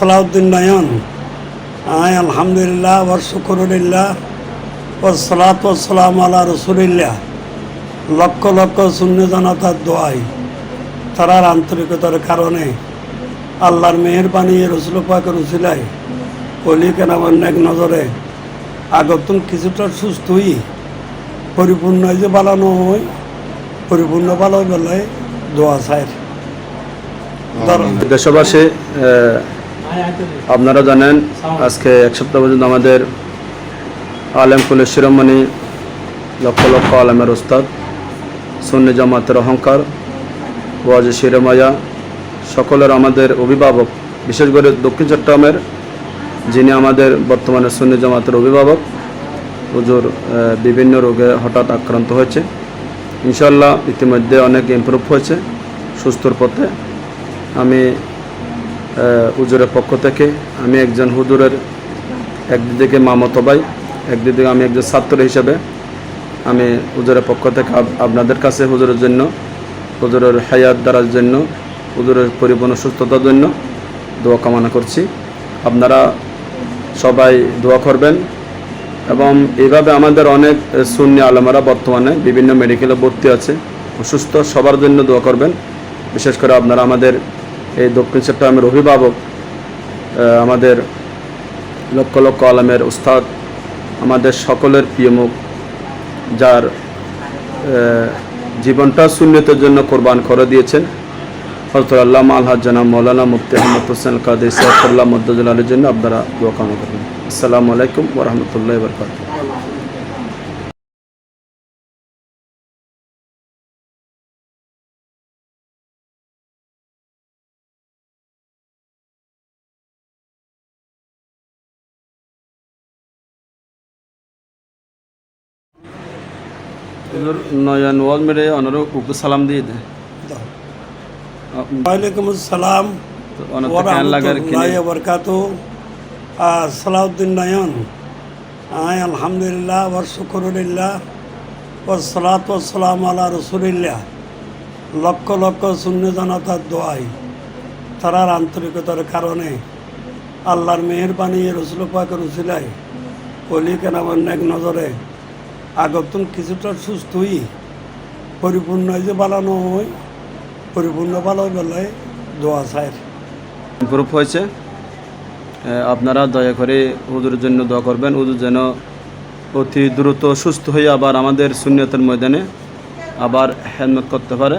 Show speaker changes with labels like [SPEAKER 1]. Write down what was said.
[SPEAKER 1] সালাউদ্দিন নয়ন আলহামদুলিল্লাহ ওয়া শুকরুলিল্লাহ ওয়াসসালাতু ওয়াসসালামু আলা রাসূলিল্লাহ। লক্ষ লক্ষ সুন্নি জনতার দোয়ায়, তারার আন্তরিকতার কারণে, আল্লাহর মেহেরবানি, রসুল পাকের উসিলায়, অলি কেরামের নেক নজরে আগতুন কিছুটা সুস্থ হই পরিপূর্ণ যে বালানো হয়, পরিপূর্ণ ভালো বেলায় দোয়া চায়।
[SPEAKER 2] দেশবাসী, আপনারা জানেন আজকে এক সপ্তাহ পর্যন্ত আমাদের আলেম কুলের শিরোমণি, লক্ষ লক্ষ আলেমের ওস্তাদ, সুন্নি জামাতের অহংকার, ওয়াজি শিরোমায়া, সকলের আমাদের অভিভাবক, বিশেষ করে দক্ষিণ চট্টগ্রামের যিনি আমাদের বর্তমানে সুন্নি জামাতের অভিভাবক, হুজুর বিভিন্ন রোগে হঠাৎ আক্রান্ত হয়েছে। ইনশাল্লাহ ইতিমধ্যে অনেক ইমপ্রুভ হয়েছে, সুস্থর পথে। আমি হুজুরের পক্ষ থেকে, আমি একজন হুজুরের একদিকে মামাতো ভাই, একদিকে আমি একজন ছাত্র হিসেবে আমি হুজুরের পক্ষ থেকে আপনাদের কাছে হুজুরের জন্য, হুজুরের হায়াত দ্বারার জন্য, হুজুরের পরিপূর্ণ সুস্থতার জন্য দোয়া কামনা করছি। আপনারা সবাই দোয়া করবেন এবং এইভাবে আমাদের অনেক সুন্নি আলেমেরা বর্তমানে বিভিন্ন মেডিকেলে ভর্তি আছে, অসুস্থ, সবার জন্য দোয়া করবেন। বিশেষ করে আপনারা আমাদের এই দক্ষিণ চট্টগ্রামের অভিভাবক, আমাদের লক্ষ লক্ষ আলেমের উস্তাদ, আমাদের সকলের প্রিয় মুখ, যার জীবনটা সুন্নতের জন্য কোরবান করে দিয়েছেন, হযরত আল্লামা আলহাজ জনাব মৌলানা মুফতি আহমদ হোসেন কাদের সাইফুল্লাহ মদ্দুজুল্লাহের জন্য আপনারা দোয়া কামনা করবেন। আসসালামু আলাইকুম ওয়া রাহমাতুল্লাহি ওয়া বারাকাতুহু। নয়ন ওয়াজ মেরে অনুরোধ উপর সালাম দিয়ে দে।
[SPEAKER 1] ওয়ালাইকুম আসসালাম ওয়া রাহমাতুল্লাহি ওয়া বারাকাতুহু। সালাউদ্দিন নয়ন আলহামদুলিল্লাহ ওয়া শুকরুলিল্লাহ ওয়াসসালাতু ওয়াসসালামু আলা রাসূলিল্লাহ। লক্ষ লক্ষ সুন্নি জনতার দোয়ায়, তারার আন্তরিকতার কারণে, আল্লাহর মেহেরবানি, রসুল পাকের উসিলায়, অলি কেরামের নেক নজরে আগতুন কিছুটা সুস্থ হই পরিপূর্ণ যে বালানো হয়, পরিপূর্ণ ভালো বেলায় দোয়া চায়।
[SPEAKER 2] ইমপ্রুভ হয়েছে। আপনারা দয়া করে হুজুরের জন্য দোয়া করবেন, হুজুর যেন অতি দ্রুত সুস্থ হয়ে আবার আমাদের সুন্নিয়তের ময়দানে আবার খেদমত করতে পারে।